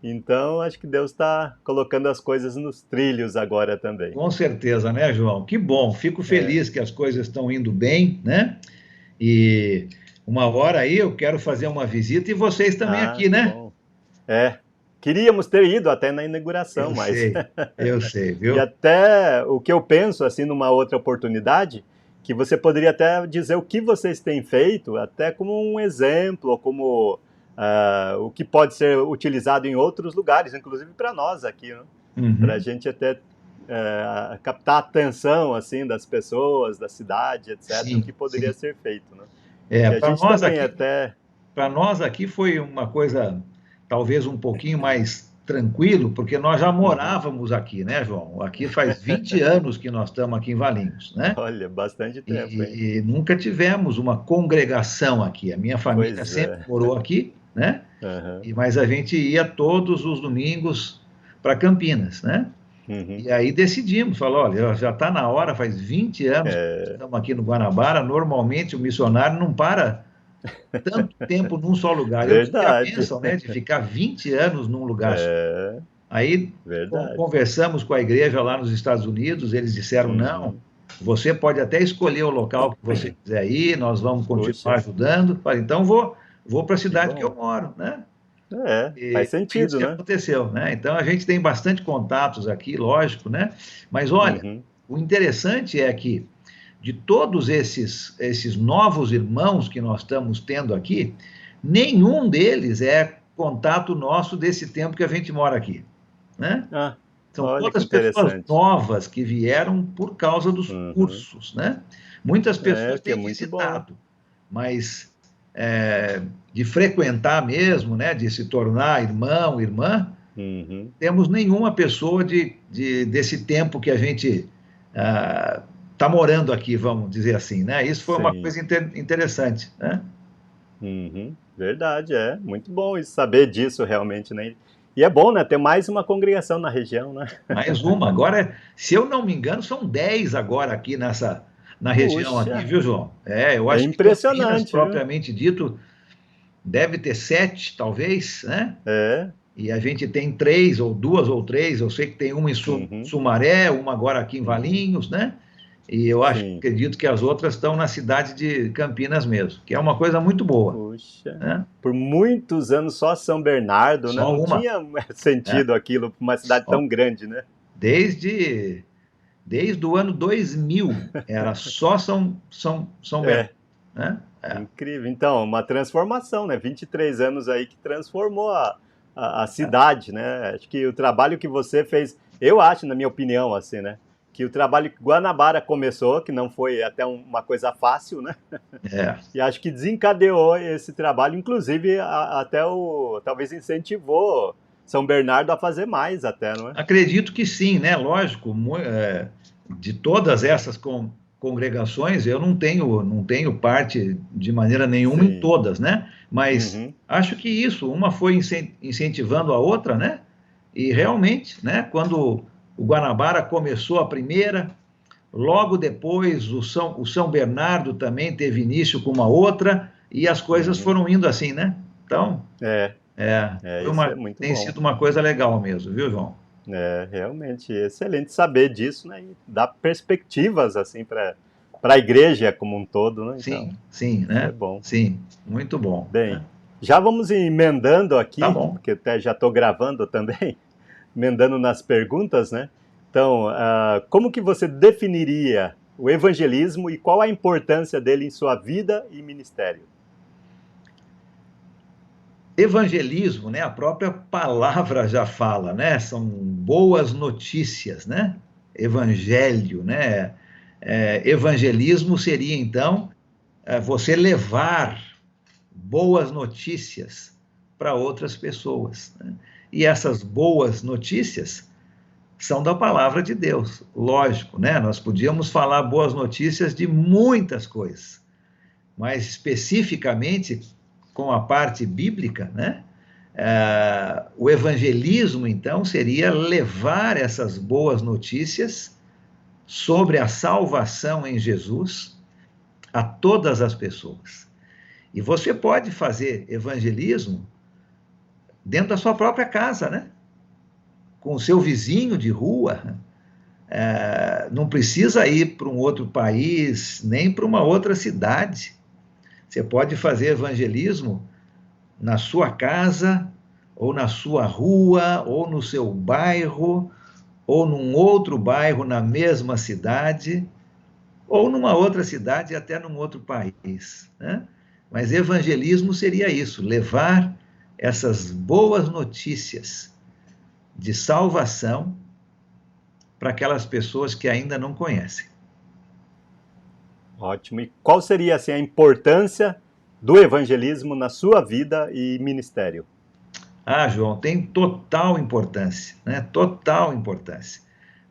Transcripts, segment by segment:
Então, acho que Deus está colocando as coisas nos trilhos agora também. Com certeza, né, João? Que bom, fico É. feliz que as coisas estão indo bem, né? E uma hora aí eu quero fazer uma visita e vocês também Ah, aqui, que né? bom. É, queríamos ter ido até na inauguração, Eu mas sei, eu sei, e viu? até o que eu penso assim numa outra oportunidade, que você poderia até dizer o que vocês têm feito, até como um exemplo, ou como o que pode ser utilizado em outros lugares, inclusive para nós aqui, né? Para a Uhum. gente até captar a atenção assim das pessoas, da cidade, etc. O Sim, que poderia sim. ser feito, né? É, Que a gente também até para nós aqui foi uma coisa talvez um pouquinho mais tranquilo, porque nós já uhum. morávamos aqui, né, João? Aqui faz 20 anos que nós estamos aqui em Valinhos, né? Olha, bastante tempo, hein? E nunca tivemos uma congregação aqui. A minha família Pois sempre é. morou aqui, né? Aham. Mas a gente ia todos os domingos para Campinas, né? Uhum. E aí decidimos, falou, olha, já está na hora, faz 20 anos que É, estamos aqui no Guanabara, normalmente o missionário não para tanto tempo num só lugar. Eu tive a verdade. bênção, né, de ficar 20 anos num lugar só. É, Aí verdade. conversamos com a igreja lá nos Estados Unidos, eles disseram, não, Uhum. você pode até escolher o local que você quiser ir, nós vamos continuar Puxa, ajudando. Falei, então vou para a que cidade que eu bom. moro, né? É, E faz foi isso sentido, que né? aconteceu, né? Então a gente tem bastante contatos aqui, lógico, né? Mas olha, Uhum. o interessante é que de todos esses novos irmãos que nós estamos tendo aqui, nenhum deles é contato nosso desse tempo que a gente mora aqui, né? Ah, São olha que todas pessoas interessante. novas que vieram por causa dos Uhum. cursos, né? Muitas É, pessoas que é têm muito bom. visitado, mas de frequentar mesmo, né? De se tornar irmão, irmã, Uhum. temos nenhuma pessoa desse tempo que a gente está morando aqui, vamos dizer assim, né? Isso foi uma Sim. coisa interessante, né? Uhum. Verdade, é. Muito bom isso, saber disso realmente, né? E é bom, né? Ter mais uma congregação na região, né? Mais uma. Agora, se eu não me engano, são 10 agora aqui na região aqui, Puxa, viu, João? É, eu é acho que Campinas, impressionante, viu? propriamente dito, deve ter 7, talvez, né? É. E a gente tem 3, ou 2 ou 3. Eu sei que tem uma em Uhum. Sumaré, uma agora aqui em Uhum. Valinhos, né? E eu Sim. acredito que as outras estão na cidade de Campinas mesmo, que é uma coisa muito boa, Puxa, né? por muitos anos só São Bernardo, né? Só Não uma, tinha né? sentido aquilo para uma cidade Só. tão grande, né? Desde, desde o ano 2000, era só São Bernardo, É, né? É, incrível. Então, uma transformação, né? 23 anos aí que transformou a é, cidade, né? Acho que o trabalho que você fez, eu acho, na minha opinião, assim, né? Que o trabalho que Guanabara começou, que não foi até uma coisa fácil, né? é. E acho que desencadeou esse trabalho, inclusive até talvez incentivou São Bernardo a fazer mais até, não é? Acredito que sim, né? Lógico, de todas essas congregações, eu não tenho parte de maneira nenhuma em Sim. todas, né? Mas Uhum. acho que isso, uma foi incentivando a outra, né? E realmente, né? Quando o Guanabara começou a primeira, logo depois o São Bernardo também teve início com uma outra, e as coisas Uhum. foram indo assim, né? Então, É, é, isso é muito tem bom. sido uma coisa legal mesmo, viu, João? É, realmente excelente saber disso, né? E dar perspectivas assim para a igreja como um todo, né? Então, Sim, sim, isso é né? bom. Sim, muito bom, Bem, né? já vamos emendando Tá aqui, bom. porque até já estou gravando também, emendando nas perguntas, né? Então, como que você definiria o evangelismo e qual a importância dele em sua vida e ministério? Evangelismo, né? A própria palavra já fala, né? São boas notícias, né? Evangelho, né? Evangelismo seria, então, você levar boas notícias para outras pessoas, né? E essas boas notícias são da palavra de Deus, lógico, né? Nós podíamos falar boas notícias de muitas coisas, mas especificamente com a parte bíblica, né? O evangelismo, então, seria levar essas boas notícias sobre a salvação em Jesus a todas as pessoas. E você pode fazer evangelismo dentro da sua própria casa, né? Com o seu vizinho de rua. Não precisa ir para um outro país, nem para uma outra cidade. Você pode fazer evangelismo na sua casa, ou na sua rua, ou no seu bairro, ou num outro bairro na mesma cidade, ou numa outra cidade e até num outro país, né? Mas evangelismo seria isso, levar essas boas notícias de salvação para aquelas pessoas que ainda não conhecem. Ótimo. E qual seria assim a importância do evangelismo na sua vida e ministério? Ah, João, tem total importância, né? Total importância.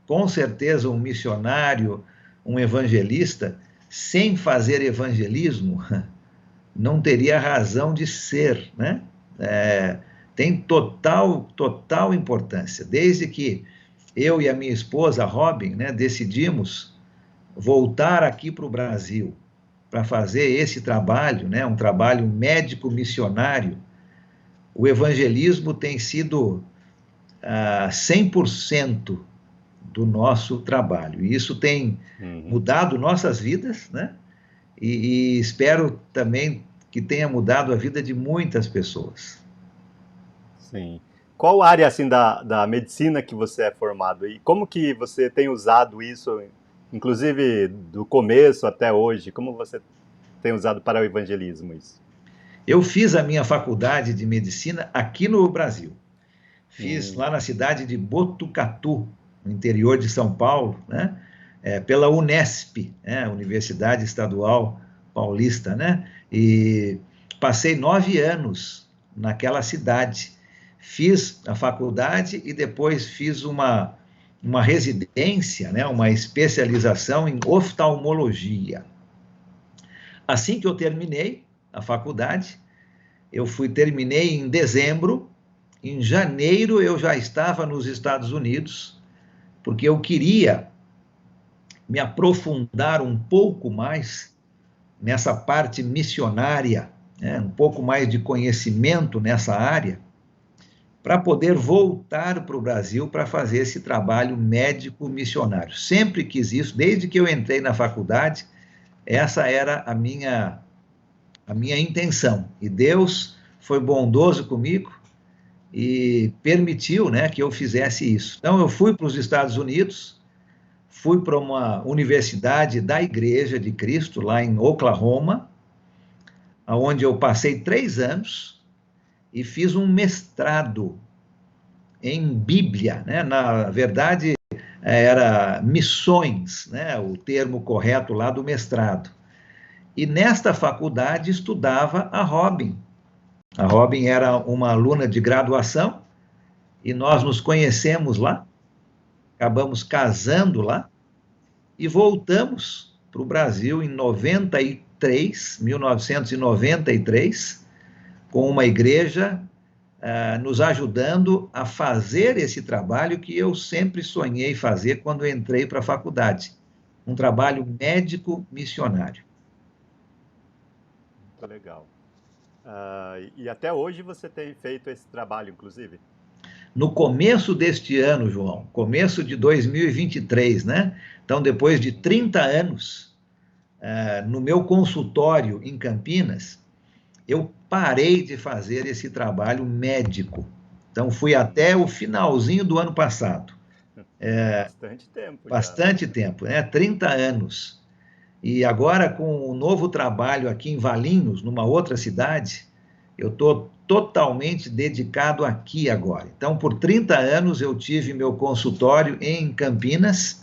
Com certeza, um missionário, um evangelista, sem fazer evangelismo, não teria razão de ser, né? Tem total importância. Desde que eu e a minha esposa, Robin, né, decidimos voltar aqui para o Brasil para fazer esse trabalho, né, um trabalho médico missionário, o evangelismo tem sido 100% do nosso trabalho. E isso tem mudado nossas vidas, né? E espero também que tenha mudado a vida de muitas pessoas. Sim. Qual área assim da medicina que você é formado e como que você tem usado isso, inclusive do começo até hoje? Como você tem usado para o evangelismo isso? Eu fiz a minha faculdade de medicina aqui no Brasil. Fiz Hum, lá na cidade de Botucatu, no interior de São Paulo, né? Pela Unesp, né? Universidade Estadual Paulista, né? E passei 9 anos naquela cidade. Fiz a faculdade e depois fiz uma residência, né? Uma especialização em oftalmologia. Assim que eu terminei a faculdade, terminei em dezembro. Em janeiro eu já estava nos Estados Unidos, porque eu queria me aprofundar um pouco mais nessa parte missionária, né, um pouco mais de conhecimento nessa área, para poder voltar para o Brasil para fazer esse trabalho médico missionário. Sempre quis isso, desde que eu entrei na faculdade, essa era a minha intenção. E Deus foi bondoso comigo e permitiu, né, que eu fizesse isso. Então, eu fui para os Estados Unidos, fui para uma universidade da Igreja de Cristo, lá em Oklahoma, onde eu passei 3 anos e fiz um mestrado em Bíblia, né? Na verdade, era missões, né? O termo correto lá do mestrado. E nesta faculdade estudava a Robin. A Robin era uma aluna de graduação e nós nos conhecemos lá, acabamos casando lá e voltamos para o Brasil em 1993, com uma igreja nos ajudando a fazer esse trabalho que eu sempre sonhei fazer quando entrei para a faculdade, um trabalho médico missionário. muito legal. E até hoje você tem feito esse trabalho, inclusive? No começo deste ano, João, começo de 2023, né? Então, depois de 30 anos, no meu consultório em Campinas, eu parei de fazer esse trabalho médico. Então, fui até o finalzinho do ano passado. Bastante tempo já. Bastante tempo, né? 30 anos. E agora, com o novo trabalho aqui em Valinhos, numa outra cidade, eu estou totalmente dedicado aqui agora. Então, por 30 anos, eu tive meu consultório em Campinas,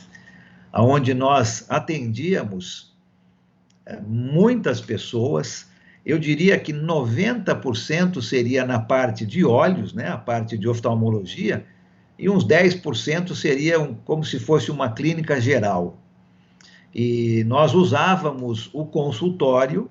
onde nós atendíamos muitas pessoas. Eu diria que 90% seria na parte de olhos, né, a parte de oftalmologia, e uns 10% seria como se fosse uma clínica geral. E nós usávamos o consultório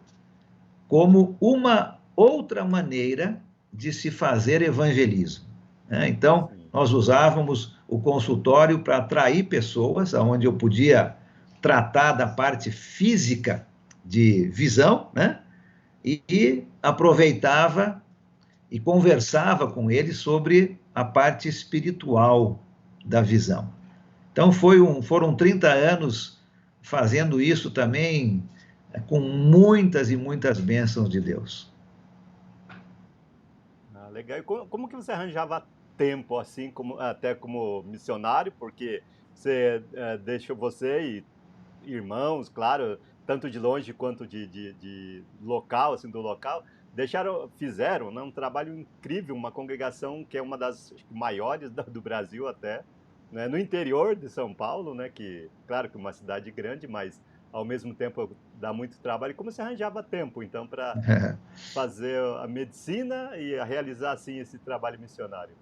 como uma outra maneira de se fazer evangelismo, né? Então, Sim. nós usávamos o consultório para atrair pessoas, onde eu podia tratar da parte física de visão, né? E aproveitava e conversava com ele sobre a parte espiritual da visão. Então foram 30 anos fazendo isso também, com muitas e muitas bênçãos de Deus. Ah, legal. E como que você arranjava tempo assim, até como missionário? Porque você deixou você e irmãos, claro, tanto de longe quanto de local, assim, do local, fizeram, né, um trabalho incrível, uma congregação que é uma das acho que, maiores do Brasil até, né, no interior de São Paulo, né, que, claro que é uma cidade grande, mas ao mesmo tempo dá muito trabalho. E como você arranjava tempo, então, para fazer a medicina e a realizar assim esse trabalho missionário?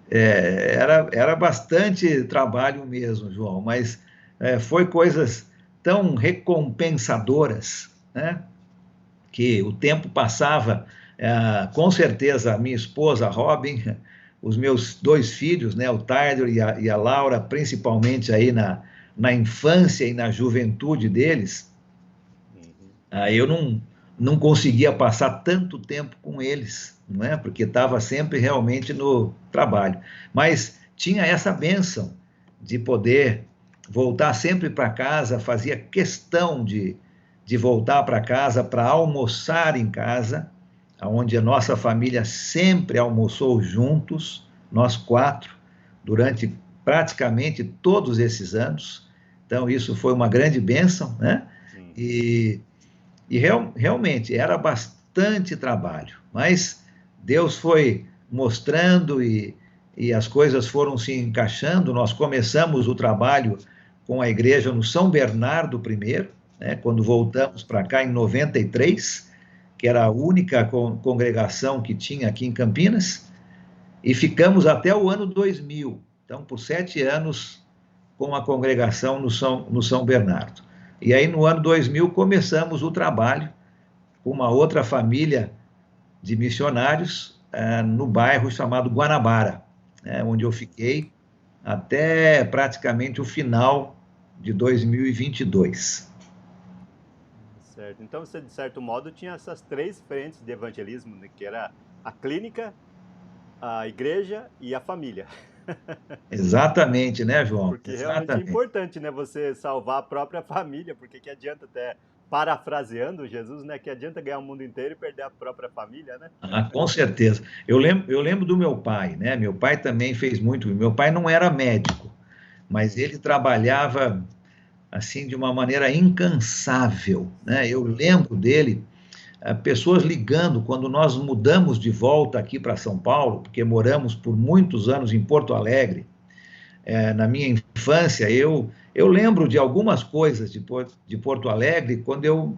Era bastante trabalho mesmo, João, mas foi coisas tão recompensadoras, né? Que o tempo passava, com certeza, a minha esposa, a Robin, os meus dois filhos, né, o Tyler e a Laura, principalmente aí na infância e na juventude deles, Uhum. eu não conseguia passar tanto tempo com eles, não é? Porque estava sempre realmente no trabalho. Mas tinha essa bênção de poder voltar sempre para casa, fazia questão de voltar para casa para almoçar em casa, onde a nossa família sempre almoçou juntos, nós quatro, durante praticamente todos esses anos. Então, isso foi uma grande bênção, né? Uhum. E realmente era bastante trabalho, mas Deus foi mostrando e as coisas foram se encaixando. Nós começamos o trabalho com a igreja no São Bernardo I, né, quando voltamos para cá em 93, que era a única congregação que tinha aqui em Campinas, e ficamos até o ano 2000. Então, por 7 anos com a congregação no São Bernardo. E aí, no ano 2000, começamos o trabalho com uma outra família de missionários no bairro chamado Guanabara, onde eu fiquei até praticamente o final de 2022. Certo. Então você, de certo modo, tinha essas três frentes de evangelismo, né, que era a clínica, a igreja e a família. Exatamente, né, João? Porque realmente é Exatamente. importante, né, você salvar a própria família, porque que adianta até, parafraseando Jesus, né, que adianta ganhar o mundo inteiro e perder a própria família, né? Com certeza. Eu lembro do meu pai, né? Meu pai também fez muito. Meu pai não era médico, mas ele trabalhava assim de uma maneira incansável, né? Eu Aham. lembro dele, pessoas ligando quando nós mudamos de volta aqui para São Paulo, porque moramos por muitos anos em Porto Alegre. Na minha infância, eu lembro de algumas coisas de Porto Alegre quando eu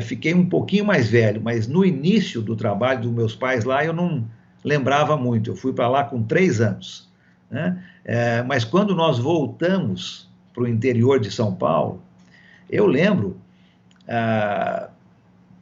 fiquei um pouquinho mais velho, mas no início do trabalho dos meus pais lá eu não lembrava muito. Eu fui para lá com 3 anos, né? Mas quando nós voltamos para o interior de São Paulo, eu lembro, ah,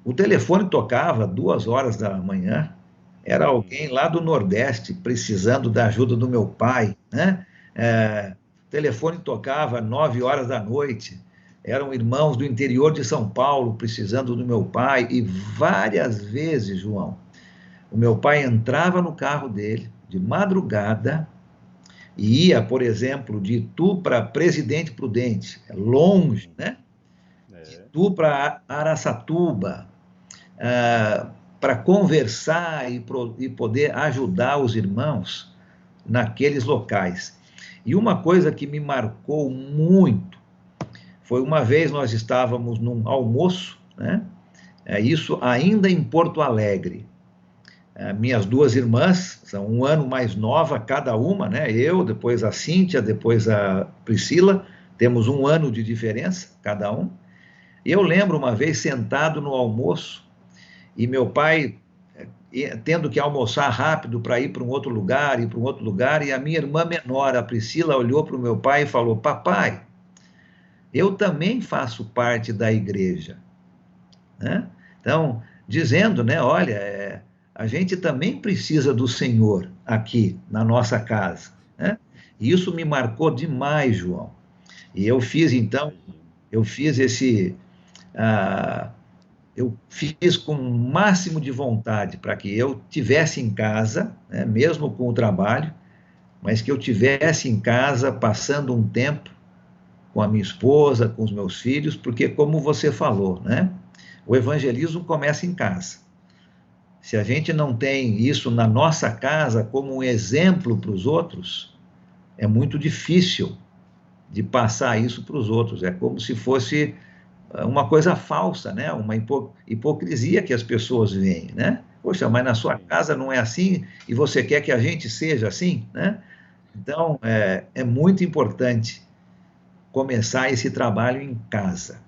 o telefone tocava 2 horas da manhã, era alguém Uhum. lá do Nordeste precisando da ajuda do meu pai, né? O telefone tocava 9 horas da noite, eram irmãos do interior de São Paulo precisando do meu pai, e várias vezes, João, o meu pai entrava no carro dele de madrugada e ia, por exemplo, de Itu para Presidente Prudente, longe, Uhum. né? De É. Itu para Araçatuba, para conversar e poder ajudar os irmãos naqueles locais. E uma coisa que me marcou muito foi uma vez nós estávamos num almoço, né? Isso ainda em Porto Alegre. Minhas duas irmãs são um ano mais nova cada uma, né? Eu, depois a Cíntia, depois a Priscila, temos um ano de diferença cada um. E eu lembro uma vez sentado no almoço e meu pai tendo que almoçar rápido para ir para um outro lugar, ir para um outro lugar, e a minha irmã menor, a Priscila, olhou para o meu pai e falou: Papai, eu também faço parte da igreja, né? Então, dizendo, né, olha, a gente também precisa do Senhor aqui na nossa casa, né? E isso me marcou demais, João. E eu fiz, então, Imagino. eu fiz esse, ah, eu fiz com o máximo de vontade para que eu tivesse em casa, né, mesmo com o trabalho, mas que eu tivesse em casa passando um tempo com a minha esposa, com os meus filhos, porque como você falou, né, o evangelismo começa em casa. Se a gente não tem isso na nossa casa como um exemplo para os outros, é muito difícil de passar isso para os outros. É como se fosse uma coisa falsa, né? Uma hipocrisia que as pessoas veem, né? Poxa, mas na sua Sim. casa não é assim e você quer que a gente seja assim, né? Então, é muito importante começar esse trabalho em casa.